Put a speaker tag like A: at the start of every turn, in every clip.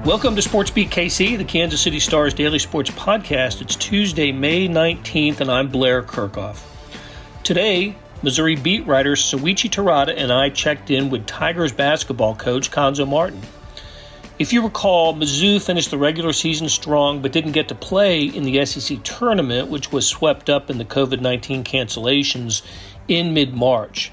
A: Welcome to SportsBeat KC, the Kansas City Star's daily sports podcast. It's Tuesday, May 19th, and I'm Blair Kerkhoff. Today, Missouri beat writer Souichi Terada and I checked in with Tigers basketball coach Cuonzo Martin. If you recall, Mizzou finished the regular season strong but didn't get to play in the SEC tournament, which was swept up in the COVID-19 cancellations in mid-March.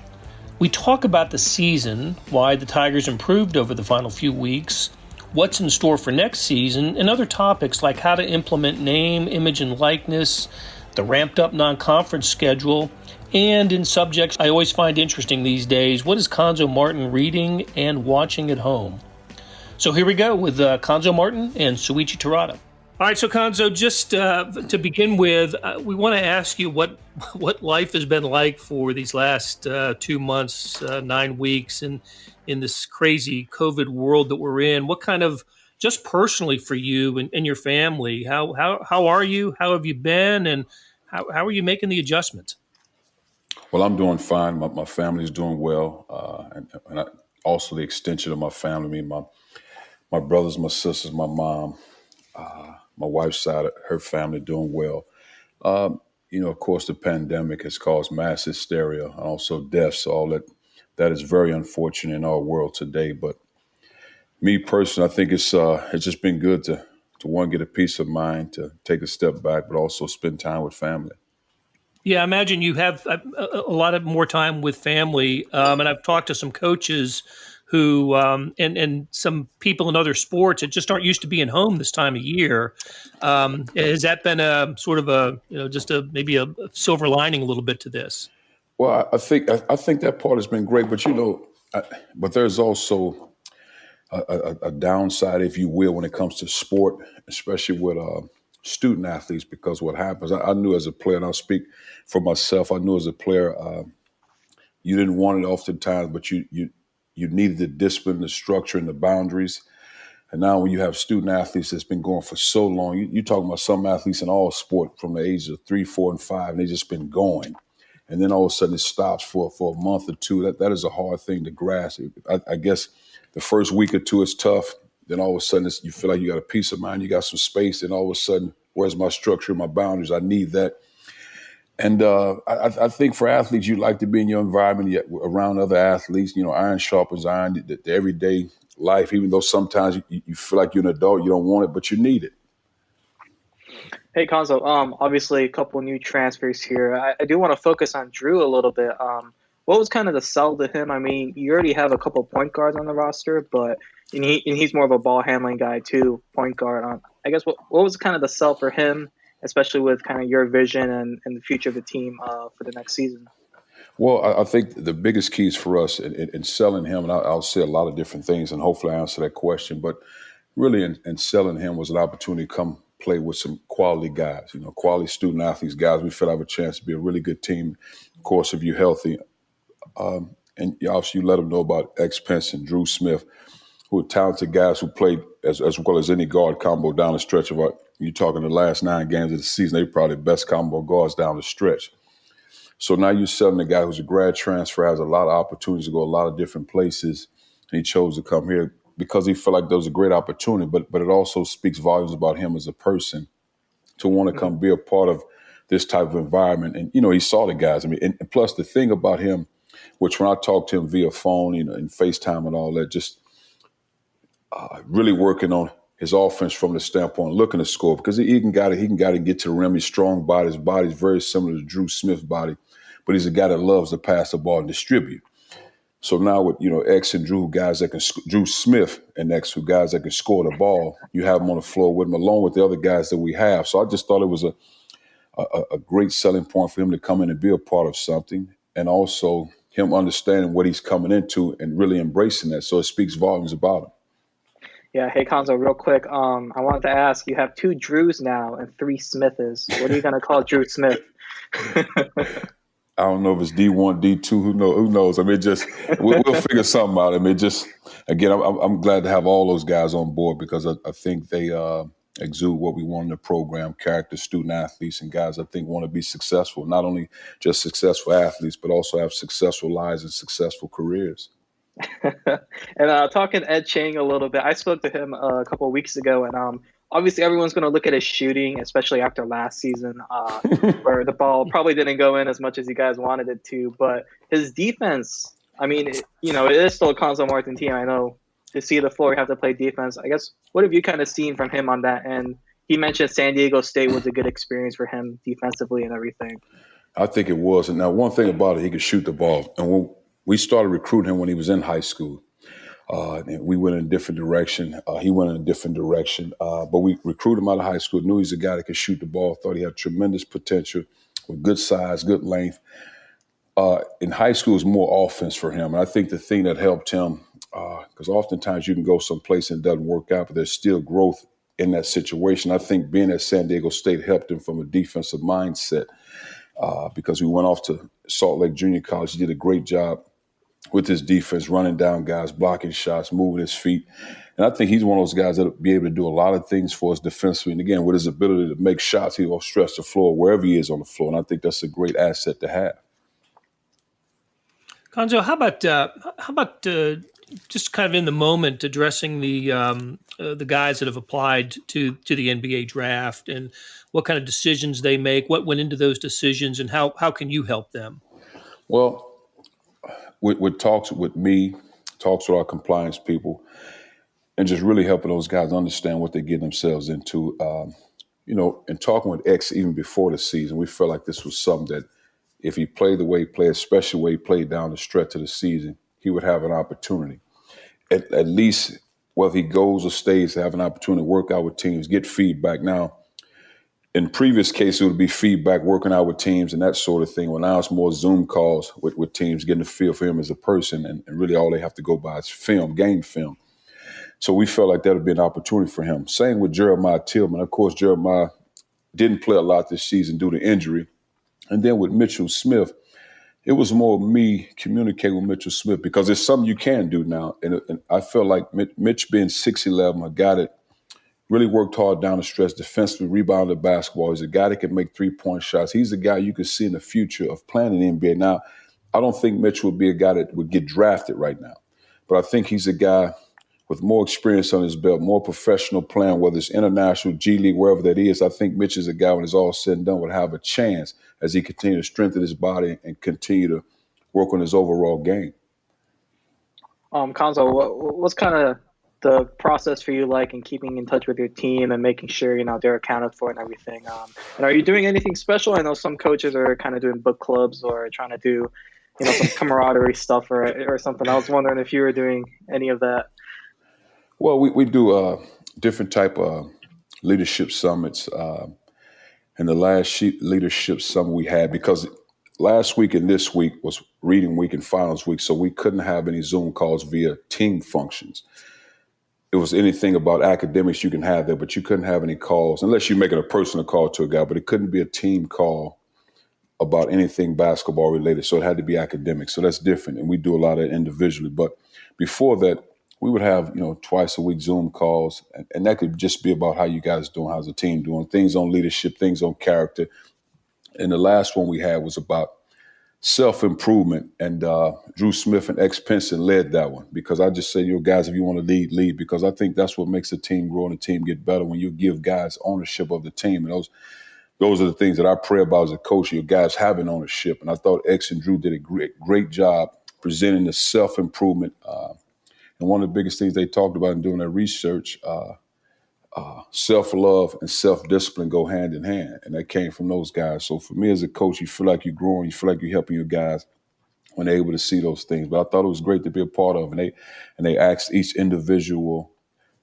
A: We talk about the season, why the Tigers improved over the final few weeks, what's in store for next season, and other topics like how to implement name, image, and likeness, the ramped-up non-conference schedule, and in subjects I always find interesting these days, what is Cuonzo Martin reading and watching at home? So here we go with Cuonzo Martin and Souichi Terada. All right, so Cuonzo, just to begin with, we want to ask you what life has been like for these last 2 months, 9 weeks, and in this crazy COVID world that we're in. What kind of, just personally for you and your family, how are you? How have you been? And how are you making the adjustments?
B: Well, I'm doing fine. My family's doing well. And also the extension of my family, I mean, my brothers, my sisters, my mom, my wife's side, her family doing well. Of course, the pandemic has caused mass hysteria and also deaths. All that is very unfortunate in our world today. But me personally, I think it's just been good to one, get a peace of mind, to take a step back, but also spend time with family.
A: Yeah, I imagine you have a lot of more time with family. And I've talked to some coaches who, and some people in other sports that just aren't used to being home this time of year. Has that been a sort of maybe a silver lining a little bit to this?
B: Well, I think that part has been great, but but there's also a downside, if you will, when it comes to sport, especially with student athletes, because what happens, I knew as a player, and I'll speak for myself, I knew as a player, you didn't want it oftentimes, but you needed the discipline, the structure, and the boundaries. And now when you have student athletes that's been going for so long, you're talking about some athletes in all sport from the ages of 3, 4, and 5, and they just been going. And then all of a sudden it stops for a month or two. That is a hard thing to grasp. I guess the first week or two is tough. Then all of a sudden you feel like you got a peace of mind, you got some space, and all of a sudden, where's my structure, my boundaries? I need that. And I think for athletes, you like to be in your environment around other athletes. Iron sharpens iron, the everyday life, even though sometimes you feel like you're an adult, you don't want it, but you need it.
C: Hey, Cuonzo, obviously a couple new transfers here. I do want to focus on Drew a little bit. What was kind of the sell to him? I mean, you already have a couple point guards on the roster, but he's more of a ball handling guy too, point guard. I guess what was kind of the sell for him, especially with kind of your vision and the future of the team for the next season?
B: Well, I think the biggest keys for us in selling him, and I'll say a lot of different things, and hopefully I answer that question, but really in selling him was an opportunity to come play with some quality guys, quality student athletes, guys we feel have a chance to be a really good team, of course, if you're healthy. And obviously you let them know about X Pence and Drew Smith, who are talented guys who played as well as any guard combo down the stretch of you're talking the last 9 games of the season, they're probably the best combo guards down the stretch. So now you're selling a guy who's a grad transfer, has a lot of opportunities to go a lot of different places, and he chose to come here because he felt like there was a great opportunity, but it also speaks volumes about him as a person to want to come be a part of this type of environment. And, he saw the guys. I mean, and plus the thing about him, which when I talked to him via phone, and FaceTime and all that, just really working on his offense from the standpoint, looking to score, because he can got to get to the rim. He's strong body. His body's very similar to Drew Smith's body, but he's a guy that loves to pass the ball and distribute. So now with, X and Drew, Drew Smith and X, who guys that can score the ball, you have them on the floor with him along with the other guys that we have. So I just thought it was a great selling point for him to come in and be a part of something, and also him understanding what he's coming into and really embracing that. So it speaks volumes about him.
C: Yeah. Hey, Cuonzo, real quick. I wanted to ask, you have 2 Drews now and 3 Smiths. What are you going to call Drew Smith?
B: I don't know if it's D1, D2. Who knows? I mean, we'll figure something out. I mean, again, I'm glad to have all those guys on board because I think they exude what we want in the program: character, student athletes, and guys I think want to be successful. Not only just successful athletes, but also have successful lives and successful careers.
C: And talking Ed Chang a little bit, I spoke to him a couple of weeks ago, and obviously everyone's going to look at his shooting, especially after last season, where the ball probably didn't go in as much as you guys wanted it to. But his defense, I mean, it is still a Cuonzo Martin team. I know to see the floor, you have to play defense. I guess, what have you kind of seen from him on that end? He mentioned San Diego State was a good experience for him defensively and everything.
B: I think it was. And now one thing about it, he could shoot the ball. And when we started recruiting him when he was in high school, and we went in a different direction. He went in a different direction. But we recruited him out of high school, knew he's a guy that could shoot the ball, thought he had tremendous potential with good size, good length. In high school, it was more offense for him. And I think the thing that helped him, because oftentimes you can go someplace and it doesn't work out, but there's still growth in that situation. I think being at San Diego State helped him from a defensive mindset because we went off to Salt Lake Junior College. He did a great job with his defense, running down guys, blocking shots, moving his feet. And I think he's one of those guys that will be able to do a lot of things for us defensively. And again, with his ability to make shots, he will stretch the floor wherever he is on the floor. And I think that's a great asset to have.
A: Cuonzo, how about just kind of in the moment addressing the guys that have applied to the NBA draft and what kind of decisions they make, what went into those decisions, and how can you help them?
B: Well, with talks with me, talks with our compliance people, and just really helping those guys understand what they get themselves into. And talking with X even before the season, we felt like this was something that if he played the way he played, especially the way he played down the stretch of the season, he would have an opportunity. At least whether he goes or stays, to have an opportunity to work out with teams, get feedback. Now, in previous cases, it would be feedback, working out with teams and that sort of thing. Well, now it's more Zoom calls with teams, getting a feel for him as a person. And really all they have to go by is film, game film. So we felt like that would be an opportunity for him. Same with Jeremiah Tillman. Of course, Jeremiah didn't play a lot this season due to injury. And then with Mitchell Smith, it was more me communicating with Mitchell Smith because it's something you can do now. And I felt like Mitch being 6'11", a guy that really worked hard down the stretch, defensively, rebounded the basketball. He's a guy that can make three-point shots. He's a guy you could see in the future of playing in the NBA. Now, I don't think Mitch would be a guy that would get drafted right now. But I think he's a guy with more experience on his belt, more professional playing, whether it's international, G League, wherever that is. I think Mitch is a guy, when it's all said and done, would have a chance as he continues to strengthen his body and continue to work on his overall game.
C: Cuonzo, what's kind of the process for you like in keeping in touch with your team and making sure, they're accounted for and everything? And are you doing anything special? I know some coaches are kind of doing book clubs or trying to do, some camaraderie stuff or something. I was wondering if you were doing any of that.
B: Well, we do different type of leadership summits. And the last leadership summit we had, because last week and this week was reading week and finals week, so we couldn't have any Zoom calls via team functions. It was anything about academics you can have there, but you couldn't have any calls, unless you're making a personal call to a guy, but it couldn't be a team call about anything basketball related. So it had to be academic. So that's different. And we do a lot of it individually. But before that, we would have, twice a week Zoom calls, and that could just be about how you guys doing, how's the team doing, things on leadership, things on character. And the last one we had was about self-improvement, and Drew Smith and X Pinson led that one, because I just say, guys, if you want to lead, because I think that's what makes a team grow and a team get better, when you give guys ownership of the team. And those are the things that I pray about as a coach, your guys having ownership. And I thought X and Drew did a great job presenting the self-improvement. And one of the biggest things they talked about in doing their research, self-love and self-discipline go hand in hand. And that came from those guys. So for me as a coach, you feel like you're growing, you feel like you're helping your guys when they're able to see those things. But I thought it was great to be a part of. And they asked each individual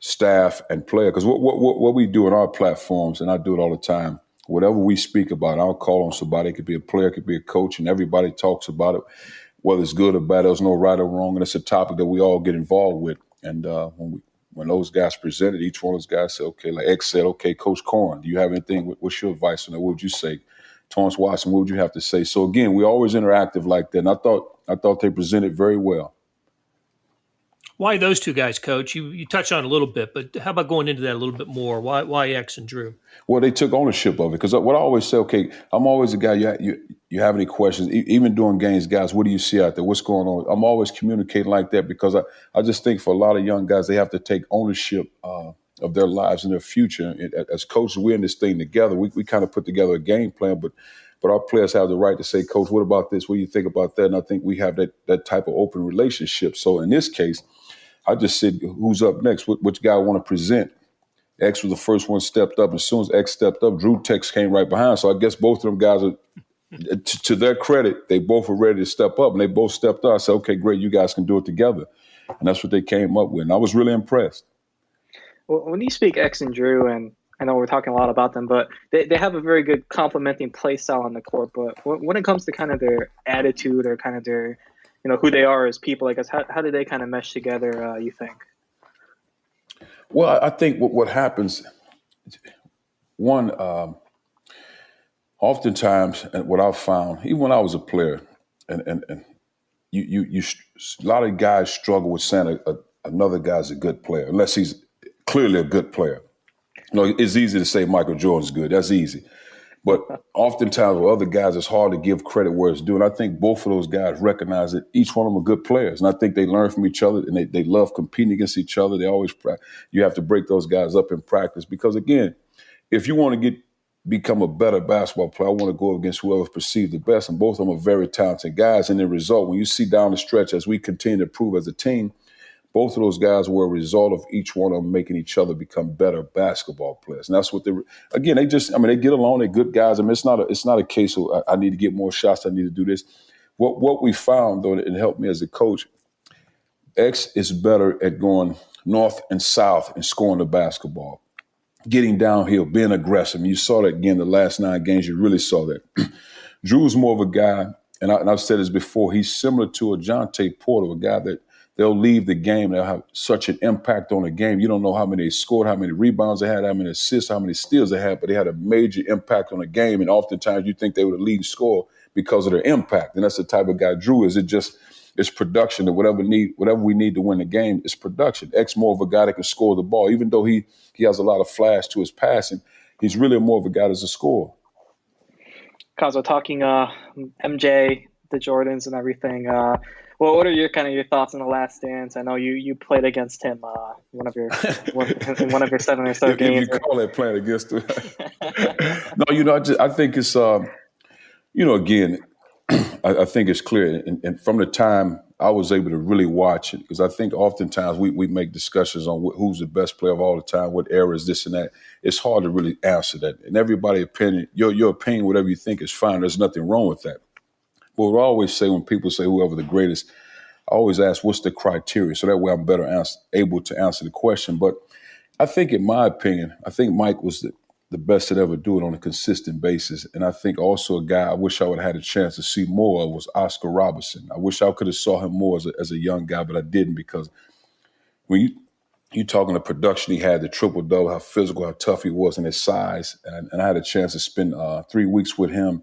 B: staff and player, because what we do in our platforms, and I do it all the time, whatever we speak about, I'll call on somebody. It could be a player, it could be a coach, and everybody talks about it, whether it's good or bad. There's no right or wrong, and it's a topic that we all get involved with. And when those guys presented, each one of those guys said, okay, like X said, okay, Coach Corn, do you have anything? What's your advice on that? What would you say? Torrance Watson, what would you have to say? So again, we're always interactive like that. And I thought they presented very well.
A: Why those two guys, Coach? You touched on it a little bit, but how about going into that a little bit more? Why X and Drew?
B: Well, they took ownership of it because what I always say, okay, I'm always a guy. You have any questions? Even during games, guys, what do you see out there? What's going on? I'm always communicating like that because I just think for a lot of young guys, they have to take ownership of their lives and their future. And as coaches, we're in this thing together. We kind of put together a game plan, but our players have the right to say, Coach, what about this? What do you think about that? And I think we have that type of open relationship. So in this case, I just said, who's up next? Which guy I want to present? X was the first one stepped up. As soon as X stepped up, Drew Tex came right behind. So I guess both of them guys are, to their credit, they both were ready to step up, and they both stepped up. I said, okay, great, you guys can do it together. And that's what they came up with. And I was really impressed.
C: Well, when you speak X and Drew, and I know we're talking a lot about them, but they have a very good complementing play style on the court. But when it comes to kind of their attitude or kind of their, who they are as people, I guess, how do they kind of mesh together, you think?
B: Well, I think what happens, one, oftentimes, and what I've found, even when I was a player, and you a lot of guys struggle with saying another guy's a good player, unless he's clearly a good player. It's easy to say Michael Jordan's good. That's easy. But oftentimes with other guys, it's hard to give credit where it's due. And I think both of those guys recognize that each one of them are good players. And I think they learn from each other, and they love competing against each other. They always you have to break those guys up in practice because, again, if you want to become a better basketball player, I want to go against whoever's perceived the best. And both of them are very talented guys. And the result, when you see down the stretch as we continue to prove as a team, both of those guys were a result of each one of them making each other become better basketball players. And that's what they get along. They're good guys. I mean, it's not a case of I need to get more shots. I need to do this. What we found, though, and it helped me as a coach, X is better at going north and south and scoring the basketball, getting downhill, being aggressive. And you saw that again the last 9 games. You really saw that. Drew's more of a guy, and I've said this before, he's similar to a Jonte Porter, a guy that they'll leave the game. They'll have such an impact on the game. You don't know how many they scored, how many rebounds they had, how many assists, how many steals they had, but they had a major impact on the game. And oftentimes you think they were the leading scorer because of their impact. And that's the type of guy Drew is. It's production. That whatever we need to win the game is production. X more of a guy that can score the ball. Even though he has a lot of flash to his passing, he's really more of a guy that's a scorer.
C: Cuonzo, talking MJ, the Jordans and everything, well, what are your thoughts on The Last Dance? I know you played against him in one of your 7 or so games.
B: You call that playing against him? No, I think it's again, I think it's clear, and from the time I was able to really watch it, because I think oftentimes we make discussions on who's the best player of all the time, what era is this and that. It's hard to really answer that, and everybody's opinion, your opinion, whatever you think is fine. There's nothing wrong with that. But what I always say when people say whoever the greatest, I always ask what's the criteria, so that way I'm better able to answer the question. But I think, in my opinion, I think Mike was the best to ever do it on a consistent basis. And I think also a guy I wish I would have had a chance to see more of was Oscar Robertson. I wish I could have saw him more as a young guy, but I didn't, because when you talking the production he had, the triple-double, how physical, how tough he was, and his size. And I had a chance to spend 3 weeks with him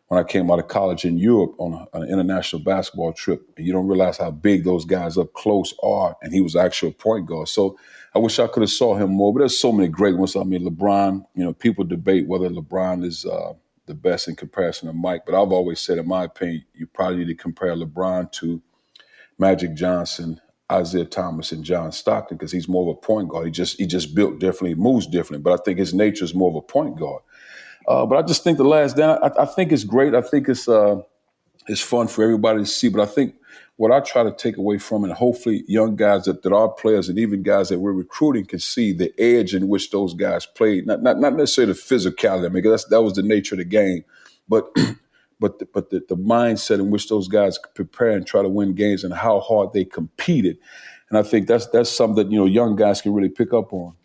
B: when I came out of college in Europe on an international basketball trip. And you don't realize how big those guys up close are. And he was actually a point guard. So I wish I could have saw him more. But there's so many great ones. I mean, LeBron, people debate whether LeBron is the best in comparison to Mike. But I've always said, in my opinion, you probably need to compare LeBron to Magic Johnson, Isaiah Thomas, and John Stockton, because he's more of a point guard. He just built differently, moves differently. But I think his nature is more of a point guard. But I just think The Last Dance, I think it's great. I think it's fun for everybody to see. But I think what I try to take away from it, and hopefully young guys that are players and even guys that we're recruiting can see the edge in which those guys played. Not necessarily the physicality, I mean, that was the nature of the game, but the mindset in which those guys prepare and try to win games and how hard they competed. And I think that's something that young guys can really pick up on.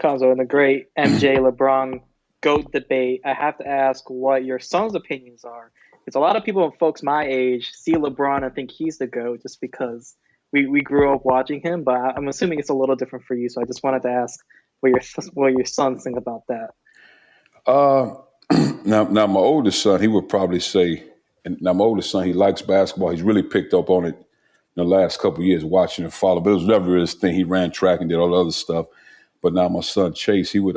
C: Cuonzo, in the great MJ LeBron GOAT debate, I have to ask what your son's opinions are. Because a lot of people and folks my age see LeBron and think he's the GOAT just because we grew up watching him. But I'm assuming it's a little different for you. So I just wanted to ask what your sons think about that.
B: Now my oldest son, he would probably say, and now my oldest son, he likes basketball. He's really picked up on it the last couple of years watching and following, but it was never his thing. He ran track and did all the other stuff. But now my son Chase, he would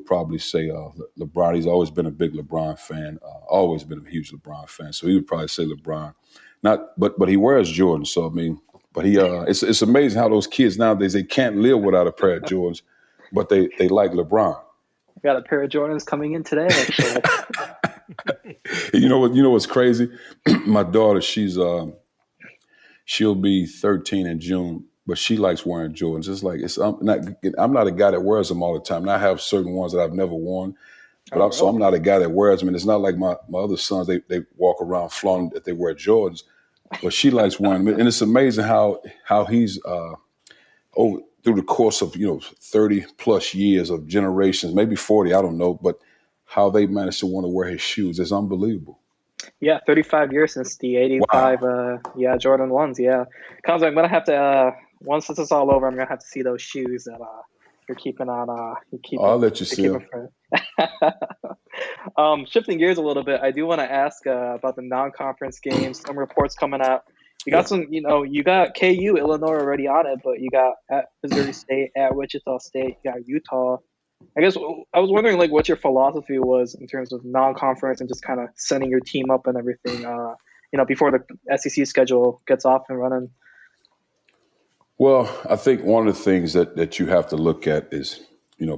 B: probably say LeBron. He's always been a big LeBron fan, always been a huge LeBron fan. So he would probably say LeBron. But he wears Jordan. So I mean, but it's amazing how those kids nowadays, they can't live without a pair of Jordans, but they like LeBron.
C: I got a pair of Jordans coming in today, actually.
B: You know what's crazy? My daughter, she'll be 13 in June, but she likes wearing Jordans. It's like I'm not a guy that wears them all the time. And I have certain ones that I've never worn, but so I'm not a guy that wears them. And it's not like my other sons, they walk around flaunting that they wear Jordans, but she likes wearing them. And it's amazing how he's over through the course of 30 plus years of generations, maybe 40, I don't know, but how they managed to want to wear his shoes is unbelievable.
C: Yeah, 35 years since the 85, wow. Jordan 1s, yeah. Cuonzo, I'm going to have to, once this is all over, I'm going to have to see those shoes that you're keeping on.
B: I'll let you see them.
C: Shifting gears a little bit, I do want to ask about the non-conference games, some reports coming out. You got you got KU, Illinois already on it, but you got at Missouri State, at Wichita State, you got Utah. I guess I was wondering, what your philosophy was in terms of non-conference and just kind of setting your team up and everything, before the SEC schedule gets off and running.
B: Well, I think one of the things that you have to look at is,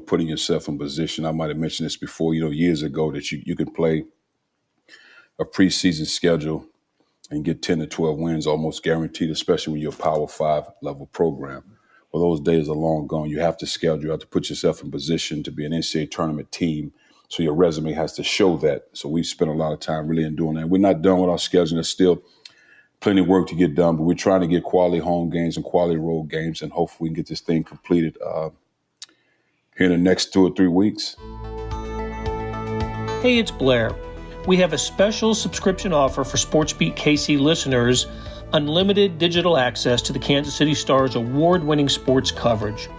B: putting yourself in position. I might have mentioned this before, years ago, that you could play a preseason schedule and get 10 to 12 wins almost guaranteed, especially when you're a Power 5 level program. Well, those days are long gone. You have to schedule. You have to put yourself in position to be an NCAA tournament team. So your resume has to show that. So we spent a lot of time really in doing that. We're not done with our scheduling. There's still plenty of work to get done, but we're trying to get quality home games and quality road games, and hopefully we can get this thing completed here in the next 2 or 3 weeks.
A: Hey, it's Blair. We have a special subscription offer for SportsBeat KC listeners, unlimited digital access to the Kansas City Star's award-winning sports coverage.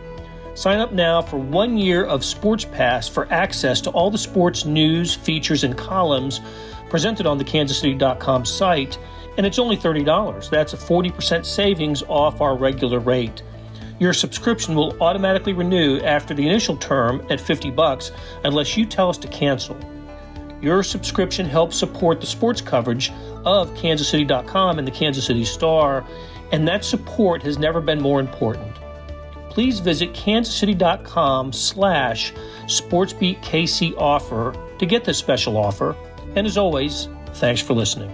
A: Sign up now for 1 year of Sports Pass for access to all the sports news, features, and columns presented on the kansascity.com site, and it's only $30. That's a 40% savings off our regular rate. Your subscription will automatically renew after the initial term at $50 unless you tell us to cancel. Your subscription helps support the sports coverage of kansascity.com and the Kansas City Star, and that support has never been more important. Please visit kansascity.com/SportsBeatKC offer to get this special offer. And as always, thanks for listening.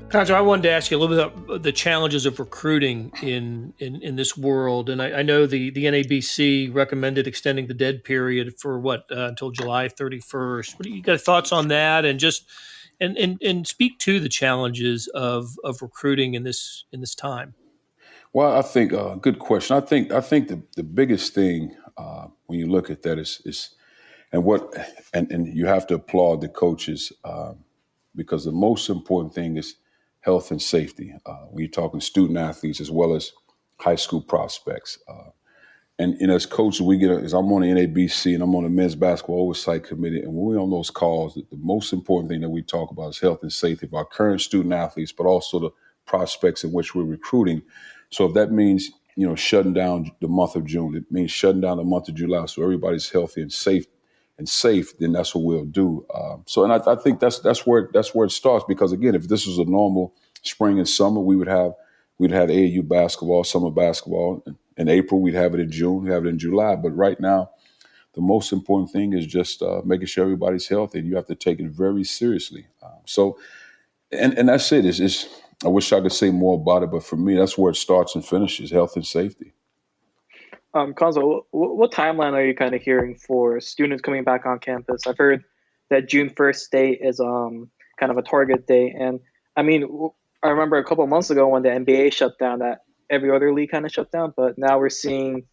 A: Cuonzo, I wanted to ask you a little bit about the challenges of recruiting in this world. And I know the NABC recommended extending the dead period for until July 31st. What do you got thoughts on that? And just and speak to the challenges of recruiting in this time.
B: Well, I think good question. I think the biggest thing when you look at that is and you have to applaud the coaches because the most important thing is health and safety. When you're talking student athletes as well as high school prospects, and as coaches, I'm on the NABC and I'm on the men's basketball oversight committee, and when we're on those calls, the most important thing that we talk about is health and safety of our current student athletes, but also the prospects in which we're recruiting. So if that means shutting down the month of June, it means shutting down the month of July, so everybody's healthy and safe, then that's what we'll do. And I think that's where it starts, because again, if this was a normal spring and summer, we'd have AAU basketball, summer basketball. In April, we'd have it in June, we'd have it in July. But right now, the most important thing is just making sure everybody's healthy, and you have to take it very seriously. And that's it. I wish I could say more about it, but for me, that's where it starts and finishes: health and safety.
C: Cuonzo, what timeline are you kind of hearing for students coming back on campus? I've heard that June 1st date is kind of a target date. And I mean, I remember a couple of months ago when the NBA shut down, that every other league kind of shut down, but now we're seeing,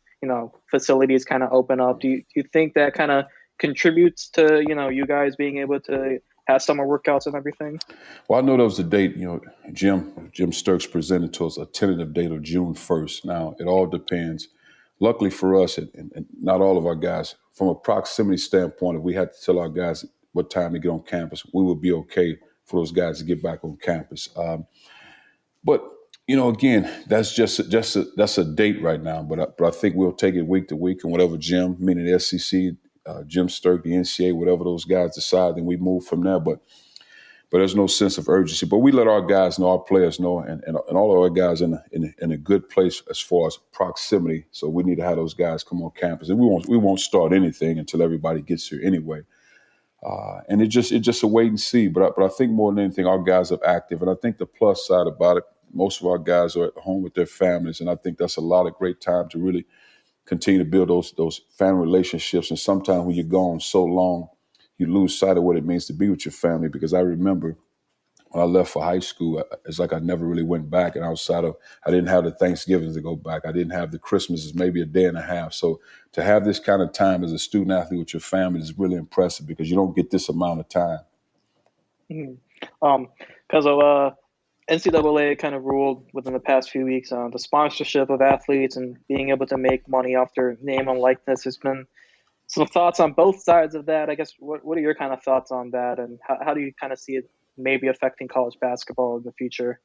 C: facilities kind of open up. Do you think that kind of contributes to, you guys being able to have summer workouts and everything?
B: Well, I know there was a date, Jim Sturks presented to us a tentative date of June 1st. Now, it all depends. Luckily for us, and not all of our guys, from a proximity standpoint, if we had to tell our guys what time to get on campus, we would be okay for those guys to get back on campus. But again, that's that's a date right now. But I think we'll take it week to week, and whatever Jim, meaning the SEC, Jim Sturk, the NCAA, whatever those guys decide, then we move from there. But there's no sense of urgency. But we let our guys know, our players know, and all of our guys in a good place as far as proximity. So we need to have those guys come on campus, and we won't start anything until everybody gets here anyway. And it's just a wait and see. But I think more than anything, our guys are active, and I think the plus side about it, most of our guys are at home with their families, and I think that's a lot of great time to really continue to build those family relationships. And sometimes when you're gone so long, you lose sight of what it means to be with your family. Because I remember when I left for high school, it's like I never really went back. And outside of, I didn't have the Thanksgivings to go back. I didn't have the Christmases, maybe a day and a half. So to have this kind of time as a student athlete with your family is really impressive, because you don't get this amount of time.
C: Because of NCAA kind of ruled within the past few weeks on the sponsorship of athletes and being able to make money off their name and likeness. There's been some thoughts on both sides of that. I guess what are your kind of thoughts on that, and how do you kind of see it maybe affecting college basketball in the future?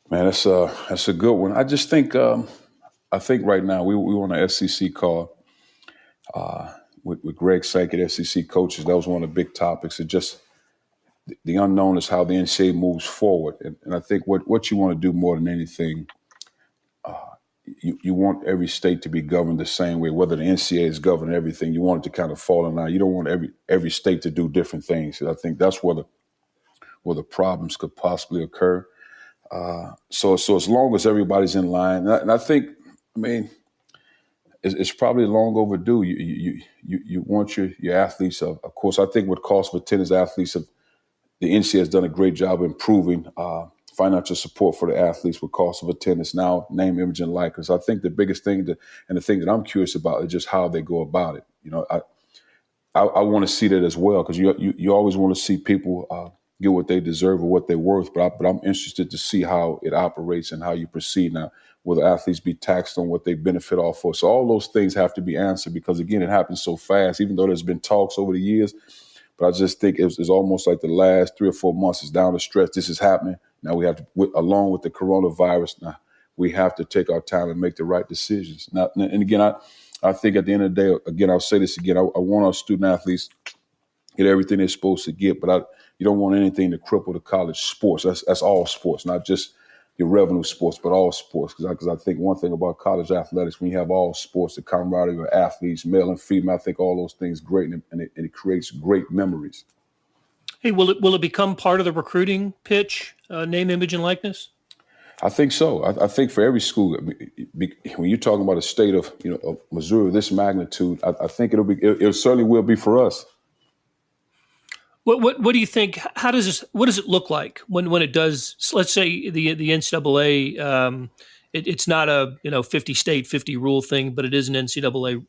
B: Man, that's a good one. I just think I think right now we on an SEC call with Greg Sankey, SEC coaches. That was one of the big topics. It just the unknown is how the NCAA moves forward, and I think what you want to do more than anything. You want every state to be governed the same way. Whether the NCAA is governing everything, you want it to kind of fall in line. You don't want every state to do different things. And I think that's where the problems could possibly occur. So as long as everybody's in line, and I think, I mean, it's probably long overdue. You want your athletes. Of course, I think what cost for tennis athletes, the NCAA has done a great job improving financial support for the athletes with cost of attendance, now name, image, and likeness. I think the biggest thing and the thing that I'm curious about is just how they go about it. I want to see that as well, because you always want to see people get what they deserve or what they're worth. But I'm interested to see how it operates and how you proceed now. Will the athletes be taxed on what they benefit off for? So all those things have to be answered, because again, it happens so fast. Even though there's been talks over the years, but I just think it's almost like the last 3 or 4 months is down the stretch. This is happening. Now we have to, along with the coronavirus, now we have to take our time and make the right decisions. Now, and again, I think at the end of the day, again, I'll say this again, I want our student athletes get everything they're supposed to get, but you don't want anything to cripple the college sports. That's all sports, not just your revenue sports, but all sports. Because I think one thing about college athletics, when you have all sports, the camaraderie of athletes, male and female, I think all those things great, and it creates great memories.
A: Hey, will it become part of the recruiting pitch, name, image, and likeness?
B: I think so. I think for every school, when you're talking about a state of of Missouri, this magnitude, I think it certainly will be for us.
A: What do you think? What does it look like when it does? Let's say the NCAA, it's not a 50 state 50 rule thing, but it is an NCAA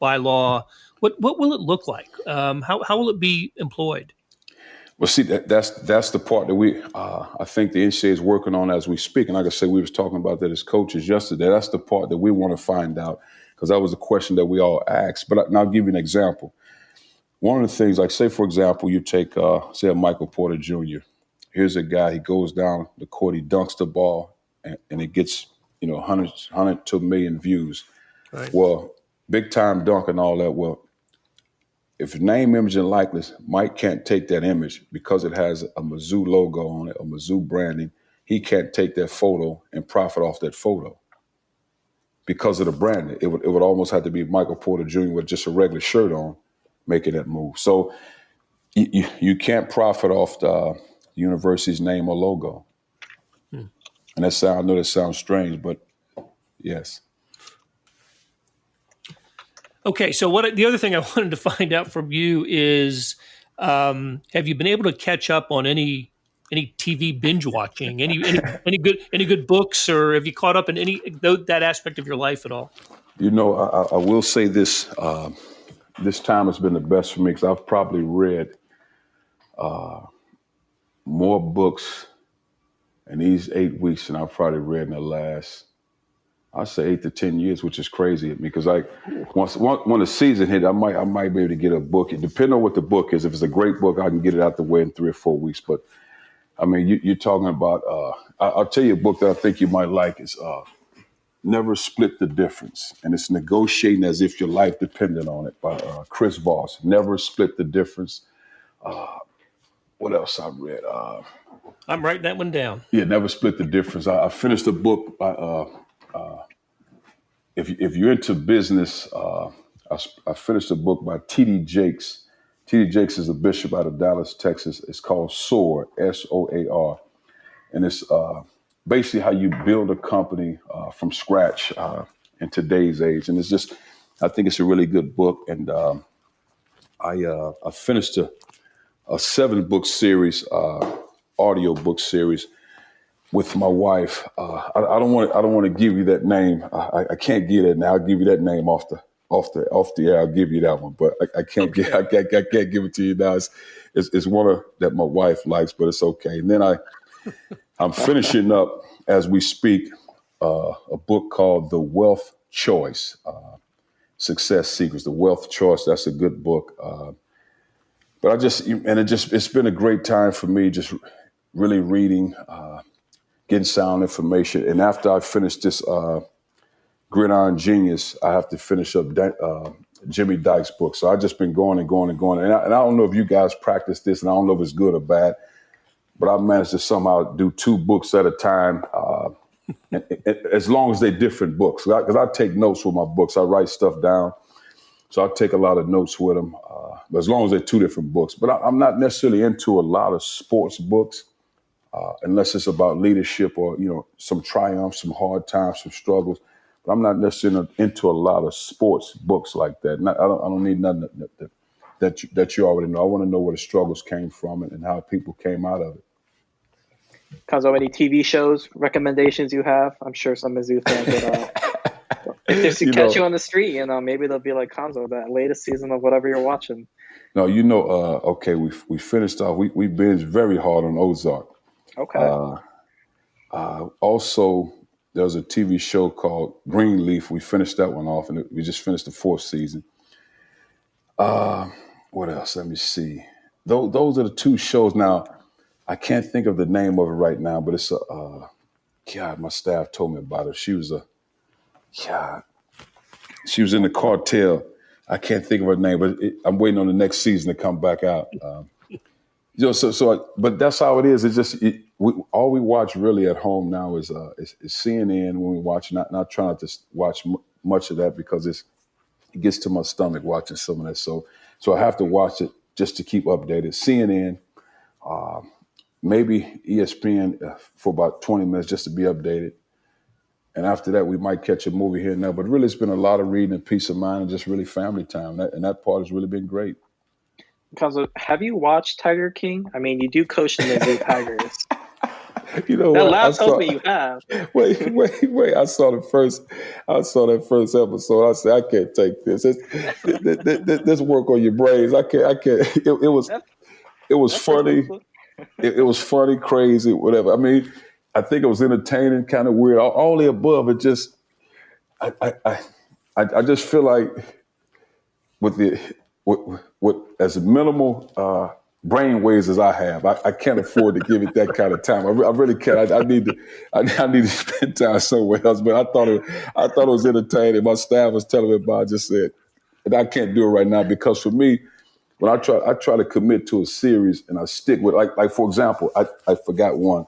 A: bylaw. What will it look like? How will it be employed?
B: Well, see, that's the part that I think the NCAA is working on as we speak. And like I said, we was talking about that as coaches yesterday. That's the part that we want to find out, because that was a question that we all asked. But I'll give you an example. One of the things, like say, for example, you take, say, a Michael Porter Jr. Here's a guy, he goes down the court, he dunks the ball, and it gets, 100 to 1 million views. Right. Well, big time dunk and all that. Well, if name, image, and likeness, Mike can't take that image because it has a Mizzou logo on it, a Mizzou branding. He can't take that photo and profit off that photo because of the branding. It would almost have to be Michael Porter Jr. with just a regular shirt on making that move. So you can't profit off the university's name or logo. And I know that sounds strange, but yes.
A: Okay, so the other thing I wanted to find out from you is, have you been able to catch up on any TV binge watching, any good books, or have you caught up in that aspect of your life at all?
B: I will say this. This time has been the best for me, because I've probably read more books in these 8 weeks than I've probably read in the last, I'd say 8 to 10 years, which is crazy at me, because once the season hit, I might be able to get a book. It depends on what the book is. If it's a great book, I can get it out the way in 3 or 4 weeks. But I mean, you're talking about. I'll tell you a book that I think you might like is "Never Split the Difference," and it's negotiating as if your life depended on it by Chris Voss. Never split the difference. What else I read?
A: I'm writing that one down.
B: Yeah, never split the difference. I finished a book by. If you're into business, I finished a book by T.D. Jakes. T.D. Jakes is a bishop out of Dallas, Texas. It's called SOAR, SOAR, and it's basically how you build a company from scratch in today's age. And it's just, I think it's a really good book. And I finished a 7-book series, audio book series with my wife. I don't want to give you that name. I can't give that now. I'll give you that name off the air. I'll give you that one, but I can't I can't give it to you now. It's one that my wife likes, but it's okay. And then I'm finishing up as we speak a book called The Wealth Choice, Success Secrets. The Wealth Choice. That's a good book. But it's been a great time for me, just really reading, getting sound information. And after I finish this Gridiron Genius, I have to finish up Jimmy Dyke's book. So I've just been going and going and going. And I don't know if you guys practice this, and I don't know if it's good or bad, but I've managed to somehow do 2 books at a time, as long as they're different books. Because I take notes with my books. I write stuff down. So I take a lot of notes with them, but as long as they're 2 different books. But I'm not necessarily into a lot of sports books, unless it's about leadership or, some triumphs, some hard times, some struggles. But I'm not necessarily into a lot of sports books like that. I don't need nothing that you already know. I want to know where the struggles came from and how people came out of it.
C: Cuonzo, any TV shows recommendations you have? I'm sure some Mizzou fans would. If they catch you on the street, maybe they'll be like, Cuonzo, that latest season of whatever you're watching.
B: No, okay, we finished off. We binged very hard on Ozark.
C: Okay.
B: Also, there was a TV show called Greenleaf. We finished that one off, and we just finished the 4th season. What else? Let me see. Those are the 2 shows. Now, I can't think of the name of it right now, but it's God, my staff told me about her. She was in the cartel. I can't think of her name, but I'm waiting on the next season to come back out. But that's how it is. It's just all we watch really at home now is CNN when we watch. Not trying to watch much of that because it gets to my stomach watching some of that. So I have to watch it just to keep updated. CNN, maybe ESPN for about 20 minutes just to be updated. And after that, we might catch a movie here and there. But really, it's been a lot of reading and peace of mind and just really family time. That part has really been great.
C: Cuonzo, have you watched Tiger King? I mean, you do coach the Mizzou Tigers.
B: You know
C: that
B: what?
C: laugh tells me you have.
B: Wait! I saw that first episode. I said, I can't take this. This work on your brains. I can't. It was funny. It was funny, crazy, whatever. I mean, I think it was entertaining, kind of weird. All the above. It just, I just feel like with as minimal brain waves as I have, I can't afford to give it that kind of time. I really can't. I need to spend time somewhere else. But I thought it was entertaining. My staff was telling me about it. I just said, and I can't do it right now because for me, when I try to commit to a series and I stick with like for example, I forgot one,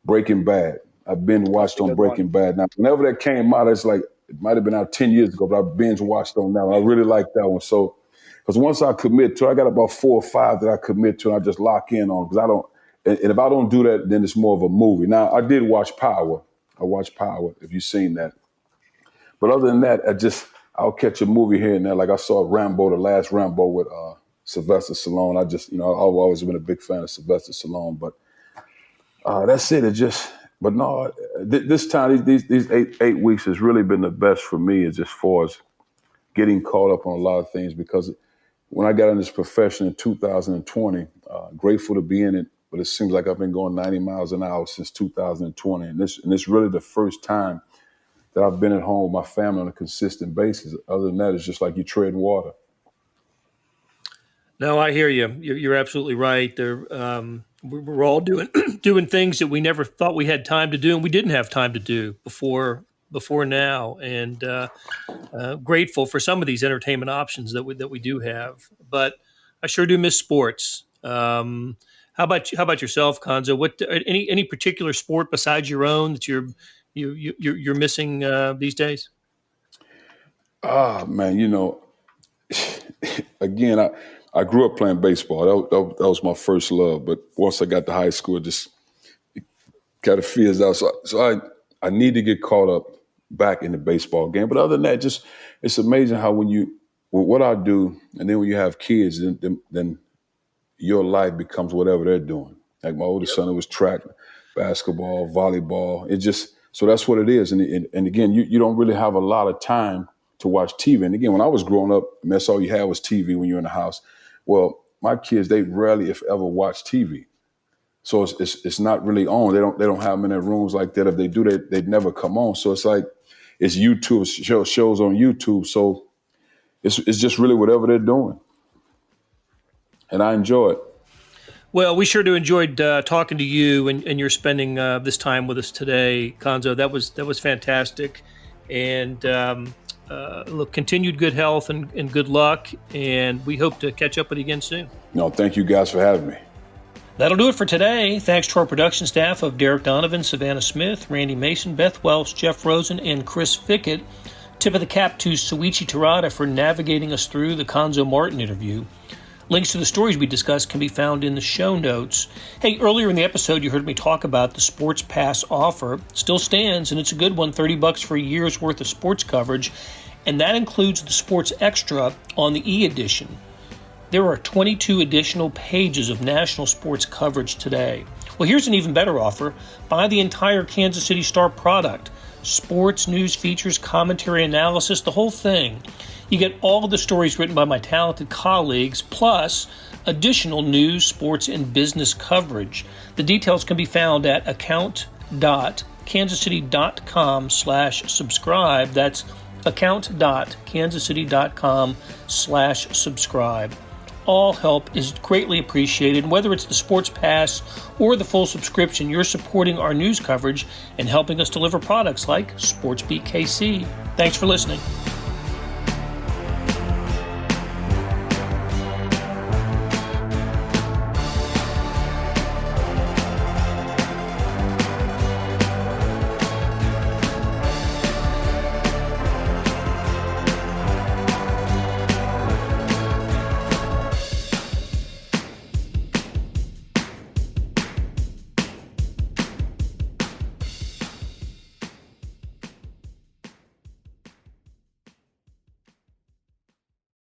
B: Breaking Bad. I've binge watched on Breaking Bad. Now, whenever that came out, it's like it might have been out 10 years ago, but I binge watched on that one. I really like that one. So, because once I commit to, I got about 4 or 5 that I commit to, and I just lock in on. Because I don't, and if I don't do that, then it's more of a movie. Now, I did watch Power. I watched Power. If you've seen that, but other than that, I'll catch a movie here and there. Like I saw Rambo, the last Rambo with Sylvester Stallone. I've always been a big fan of Sylvester Stallone, but that's it. But no, this time, these 8 weeks has really been the best for me as far as getting caught up on a lot of things because when I got in this profession in 2020, grateful to be in it, but it seems like I've been going 90 miles an hour since 2020. And this really the first time that I've been at home with my family on a consistent basis. Other than that, it's just like you tread water. No,
A: I hear you. You're absolutely right. We're all doing doing things that we never thought we had time to do, and we didn't have time to do before now. And grateful for some of these entertainment options that we do have. But I sure do miss sports. How about yourself, Cuonzo? What any particular sport besides your own that you're missing these days?
B: Man, again, I grew up playing baseball. That was my first love. But once I got to high school, it just kind of fizzed out. So I need to get caught up back in the baseball game. But other than that, just it's amazing how what I do, and then when you have kids, then your life becomes whatever they're doing. Like my oldest son, it was track, basketball, volleyball. So that's what it is. And again, you don't really have a lot of time to watch TV. And again, when I was growing up, that's all you had was TV when you're in the house. Well, my kids, they rarely, if ever, watch TV. So it's not really on. They don't have them in their rooms like that. If they do, they'd never come on. So it's like it's YouTube shows on YouTube. So it's just really whatever they're doing, and I enjoy it.
A: Well, we sure do enjoyed talking to you and you're spending this time with us today, Cuonzo. That was fantastic, and look, continued good health and good luck, and we hope to catch up with you again soon.
B: No, thank you guys for having me.
A: That'll do it for today. Thanks to our production staff of Derek Donovan, Savannah Smith, Randy Mason, Beth Welch, Jeff Rosen, and Chris Fickett. Tip of the cap to Souichi Terada for navigating us through the Cuonzo Martin interview. Links to the stories we discussed can be found in the show notes. Hey, earlier in the episode, you heard me talk about the Sports Pass offer. Still stands, and it's a good one, $30 for a year's worth of sports coverage, and that includes the Sports Extra on the e-edition. There are 22 additional pages of national sports coverage today. Well, here's an even better offer. Buy the entire Kansas City Star product. Sports, news, features, commentary, analysis, the whole thing. You get all of the stories written by my talented colleagues, plus additional news, sports, and business coverage. The details can be found at account.kansascity.com/subscribe. That's account.kansascity.com/subscribe. All help is greatly appreciated, and whether it's the Sports Pass or the full subscription, you're supporting our news coverage and helping us deliver products like SportsBeat KC. Thanks for listening.